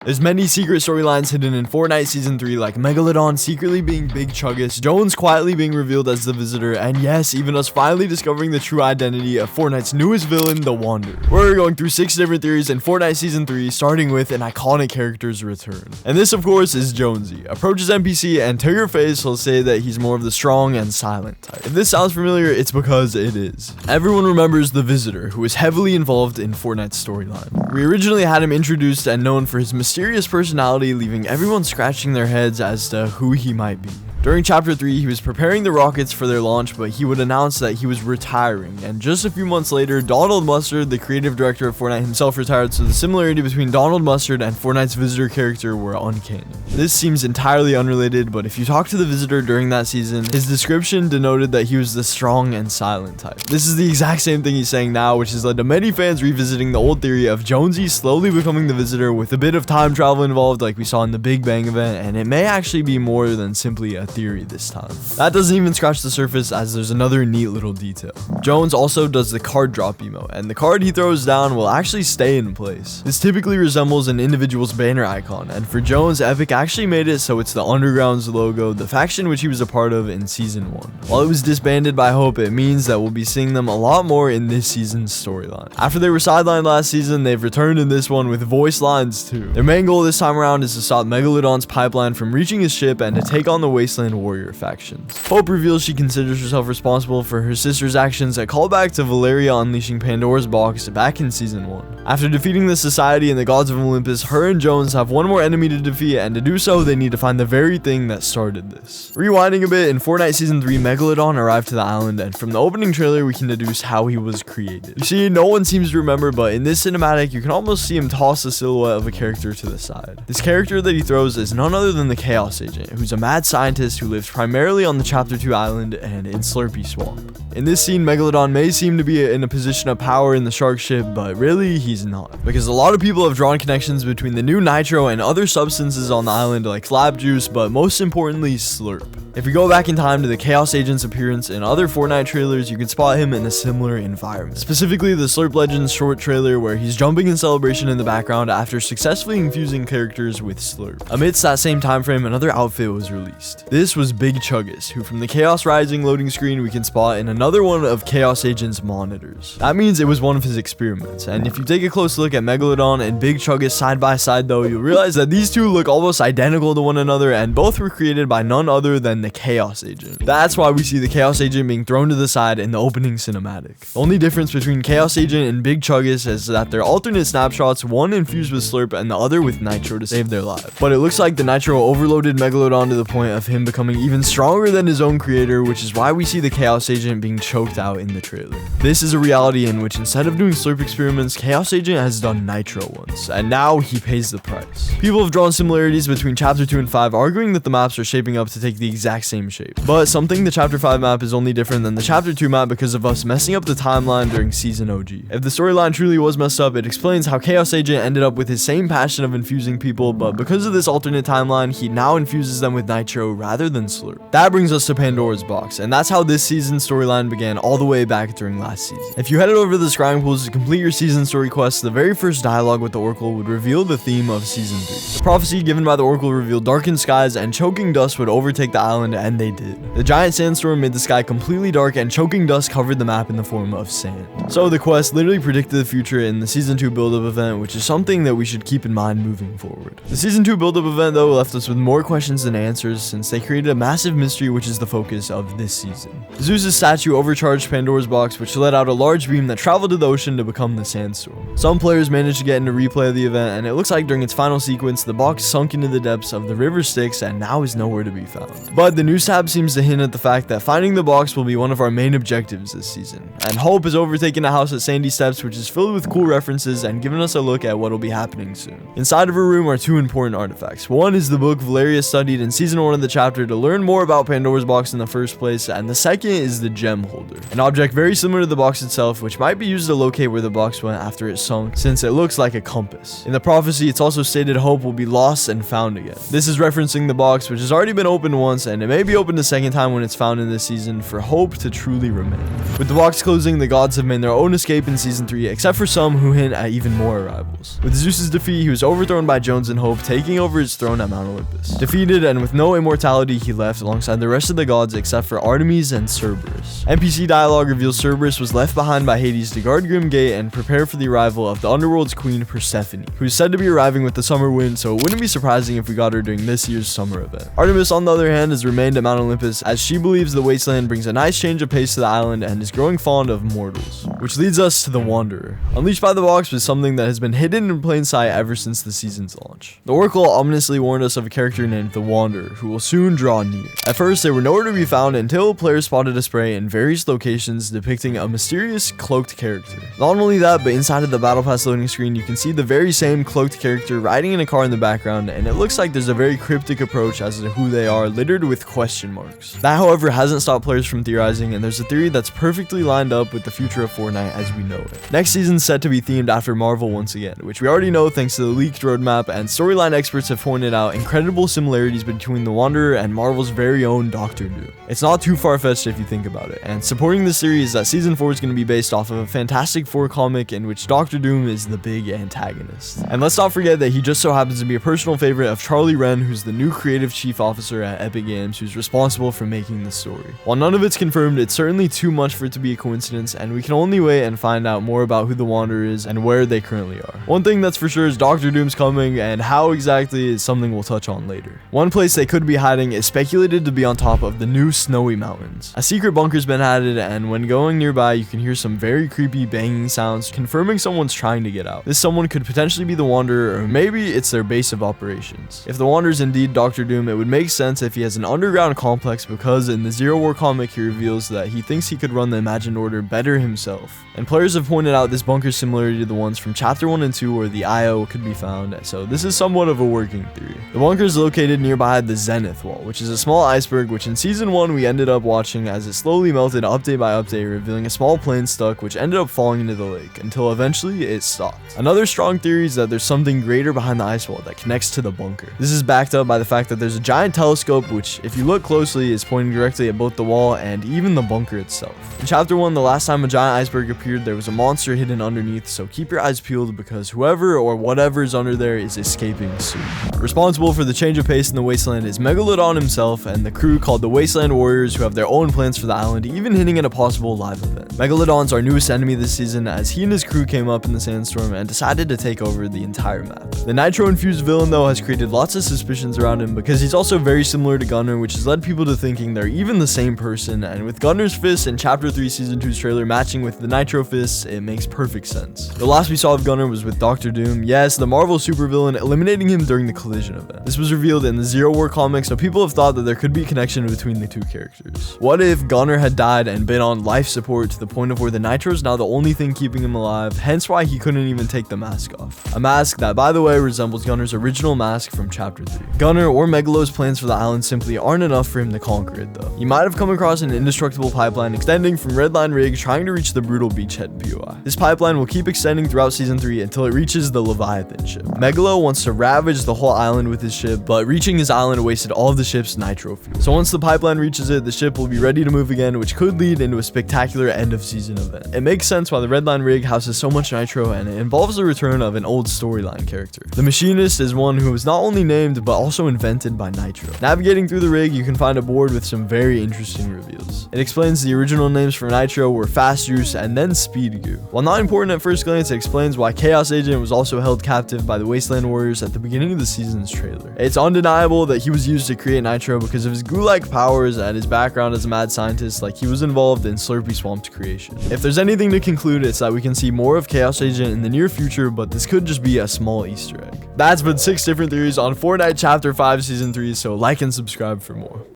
There's many secret storylines hidden in Fortnite Season 3, like Megalodon secretly being Big Chuggus, Jones quietly being revealed as the Visitor, and yes, even us finally discovering the true identity of Fortnite's newest villain, the Wanderer. We're going through 6 different theories in Fortnite Season 3, starting with an iconic character's return. And this, of course, is Jonesy. Approaches NPC, and to your face, he'll say that he's more of the strong and silent type. If this sounds familiar, it's because it is. Everyone remembers the Visitor, who was heavily involved in Fortnite's storyline. We originally had him introduced and known for his mysterious personality, leaving everyone scratching their heads as to who he might be. During Chapter 3, he was preparing the rockets for their launch, but he would announce that he was retiring, and just a few months later, Donald Mustard, the creative director of Fortnite himself, retired, so the similarity between Donald Mustard and Fortnite's Visitor character were uncanny. This seems entirely unrelated, but if you talk to the Visitor during that season, his description denoted that he was the strong and silent type. This is the exact same thing he's saying now, which has led to many fans revisiting the old theory of Jonesy slowly becoming the Visitor with a bit of time travel involved like we saw in the Big Bang event, and it may actually be more than simply a theory this time. That doesn't even scratch the surface, as there's another neat little detail. Jones also does the card drop emote, and the card he throws down will actually stay in place. This typically resembles an individual's banner icon, and for Jones, Epic actually made it so it's the Underground's logo, the faction which he was a part of in Season 1. While it was disbanded by Hope, it means that we'll be seeing them a lot more in this season's storyline. After they were sidelined last season, they've returned in this one with voice lines too. Their main goal this time around is to stop Megalodon's pipeline from reaching his ship and to take on the Wasteland Warrior factions. Hope reveals she considers herself responsible for her sister's actions, a callback to Valeria unleashing Pandora's box back in Season 1. After defeating the Society and the Gods of Olympus, her and Jones have one more enemy to defeat, and to do so, they need to find the very thing that started this. Rewinding a bit, in Fortnite Season 3, Megalodon arrived to the island, and from the opening trailer, we can deduce how he was created. You see, no one seems to remember, but in this cinematic, you can almost see him toss the silhouette of a character to the side. This character that he throws is none other than the Chaos Agent, who's a mad scientist who lives primarily on the Chapter 2 island and in Slurpee Swamp. In this scene, Megalodon may seem to be in a position of power in the shark ship, but really he's not. Because a lot of people have drawn connections between the new nitro and other substances on the island like slab juice, but most importantly, Slurp. If we go back in time to the Chaos Agent's appearance in other Fortnite trailers, you can spot him in a similar environment. Specifically the Slurp Legends short trailer where he's jumping in celebration in the background after successfully infusing characters with Slurp. Amidst that same time frame, another outfit was released. This was Big Chuggus, who from the Chaos Rising loading screen we can spot in another one of Chaos Agent's monitors. That means it was one of his experiments, and if you take a close look at Megalodon and Big Chuggus side by side though, you'll realize that these two look almost identical to one another, and both were created by none other than the Chaos Agent. That's why we see the Chaos Agent being thrown to the side in the opening cinematic. The only difference between Chaos Agent and Big Chuggus is that they're alternate snapshots, one infused with Slurp and the other with Nitro to save their lives. But it looks like the Nitro overloaded Megalodon to the point of him becoming even stronger than his own creator, which is why we see the Chaos Agent being choked out in the trailer. This is a reality in which instead of doing Slurp experiments, Chaos Agent has done Nitro ones, and now he pays the price. People have drawn similarities between Chapter 2 and 5, arguing that the maps are shaping up to take the exact same shape. But something the Chapter 5 map is only different than the Chapter 2 map because of us messing up the timeline during Season OG. If the storyline truly was messed up, it explains how Chaos Agent ended up with his same passion of infusing people, but because of this alternate timeline, he now infuses them with Nitro rather than Slurp. That brings us to Pandora's box, and that's how this season's storyline began all the way back during last season. If you headed over to the scrying pools to complete your season story quest, the very first dialogue with the Oracle would reveal the theme of Season 3. The prophecy given by the Oracle revealed darkened skies and choking dust would overtake the island, and they did. The giant sandstorm made the sky completely dark, and choking dust covered the map in the form of sand. So the quest literally predicted the future in the Season 2 build-up event, which is something that we should keep in mind moving forward. The Season 2 build-up event though left us with more questions than answers, since they created a massive mystery which is the focus of this season. Zeus's statue overcharged Pandora's box, which let out a large beam that traveled to the ocean to become the sandstorm. Some players managed to get into replay of the event, and it looks like during its final sequence, the box sunk into the depths of the river Styx and now is nowhere to be found. But the news tab seems to hint at the fact that finding the box will be one of our main objectives this season. And Hope has overtaken a house at Sandy Steps, which is filled with cool references and given us a look at what will be happening soon. Inside of her room are two important artifacts. One is the book Valeria studied in Season 1 of the chapter chapter to learn more about Pandora's box in the first place, and the second is the gem holder, an object very similar to the box itself, which might be used to locate where the box went after it sunk, since it looks like a compass. In the prophecy, it's also stated hope will be lost and found again. This is referencing the box, which has already been opened once, and it may be opened a second time when it's found in this season for hope to truly remain. With the box closing, the gods have made their own escape in season 3, except for some who hint at even more arrivals. With Zeus's defeat, he was overthrown by Jones and Hope, taking over his throne at Mount Olympus. Defeated and with no immortality, he left alongside the rest of the gods except for Artemis and Cerberus. NPC dialogue reveals Cerberus was left behind by Hades to guard Grim Gate and prepare for the arrival of the underworld's queen Persephone, who is said to be arriving with the summer wind, so it wouldn't be surprising if we got her during this year's summer event. Artemis, on the other hand, has remained at Mount Olympus as she believes the wasteland brings a nice change of pace to the island and is growing fond of mortals. Which leads us to the Wanderer. Unleashed by the box was something that has been hidden in plain sight ever since the season's launch. The Oracle ominously warned us of a character named the Wanderer, who will soon draw near. At first, they were nowhere to be found until players spotted a spray in various locations depicting a mysterious cloaked character. Not only that, but inside of the Battle Pass loading screen, you can see the very same cloaked character riding in a car in the background, and it looks like there's a very cryptic approach as to who they are, littered with question marks. That, however, hasn't stopped players from theorizing, and there's a theory that's perfectly lined up with the future of Fortnite as we know it. Next season's set to be themed after Marvel once again, which we already know thanks to the leaked roadmap, and storyline experts have pointed out incredible similarities between the Wanderer and Marvel's very own Doctor Doom. It's not too far-fetched if you think about it, and supporting the series is that season 4 is going to be based off of a Fantastic Four comic in which Doctor Doom is the big antagonist. And let's not forget that he just so happens to be a personal favorite of Charlie Wren, who's the new creative chief officer at Epic Games, who's responsible for making the story. While none of it's confirmed, it's certainly too much for it to be a coincidence, and we can only wait and find out more about who the Wanderer is and where they currently are. One thing that's for sure is Doctor Doom's coming, and how exactly is something we'll touch on later. One place they could be hiding is speculated to be on top of the new snowy mountains. A secret bunker's been added, and when going nearby, you can hear some very creepy banging sounds, confirming someone's trying to get out. This someone could potentially be the Wanderer, or maybe it's their base of operations. If the Wanderer is indeed Doctor Doom, it would make sense if he has an underground complex, because in the Zero War comic, he reveals that he thinks he could run the Imagined Order better himself. And players have pointed out this bunker's similarity to the ones from Chapter 1 and 2 where the IO could be found, so this is somewhat of a working theory. The bunker is located nearby the Zenith Wall, which is a small iceberg which in Season 1 we ended up watching as it slowly melted update by update, revealing a small plane stuck which ended up falling into the lake, until eventually it stopped. Another strong theory is that there's something greater behind the ice wall that connects to the bunker. This is backed up by the fact that there's a giant telescope which, if you look closely, is pointing directly at both the wall and even the bunker itself. In Chapter 1, the last time a giant iceberg appeared, there was a monster hidden underneath, so keep your eyes peeled because whoever or whatever is under there is escaping soon. Responsible for the change of pace in the wasteland is Megalodon himself and the crew called the Wasteland Warriors, who have their own plans for the island, even hinting at a possible live event. Megalodon's our newest enemy this season, as he and his crew came up in the sandstorm and decided to take over the entire map. The nitro-infused villain, though, has created lots of suspicions around him because he's also very similar to Gunner, which has led people to thinking they're even the same person, and with Gunner's fists in Chapter 3 Season 2's trailer matching with the Nitro fists, it makes perfect sense. The last we saw of Gunner was with Doctor Doom, yes, the Marvel supervillain, eliminating him during the collision event. This was revealed in the Zero War comic, so people have thought that there could be a connection between the two characters. What if Gunner had died and been on life support to the point of where the Nitro is now the only thing keeping him alive, hence why he couldn't even take the mask off. A mask that, by the way, resembles Gunner's original mask from Chapter 3. Gunner or Megalo's plans for the island simply aren't enough for him to conquer it, though. He might have come across an indestructible pipeline extending from Redline Rig trying to reach the brutal beachhead POI. This pipeline will keep extending throughout Season 3 until it reaches the Leviathan ship. Megalo wants to ravage the whole island with his ship, but reaching his island wasted all of the ship's nitro fuel. So once the pipeline reaches it, the ship will be ready to move again, which could lead into a spectacular end of season event. It makes sense why the Redline Rig houses so much nitro, and it involves the return of an old storyline character. The Machinist is one who was not only named, but also invented by Nitro. Navigating through the rig, you can find a board with some very interesting reveals. It explains the original names for Nitro were Fast Juice and then Speed Goo. While not important at first glance, it explains why Chaos Agent was also held captive by the Wasteland Warriors at the beginning of the season's trailer. It's undeniable that he was used to create Nitro because of his goo-like powers and his background as a mad scientist, like he was involved in Slurpy Swamp's creation. If there's anything to conclude, it's that we can see more of Chaos Agent in the near future, but this could just be a small Easter egg. That's been 6 different theories on Fortnite Chapter 5 Season 3, so like and subscribe for more.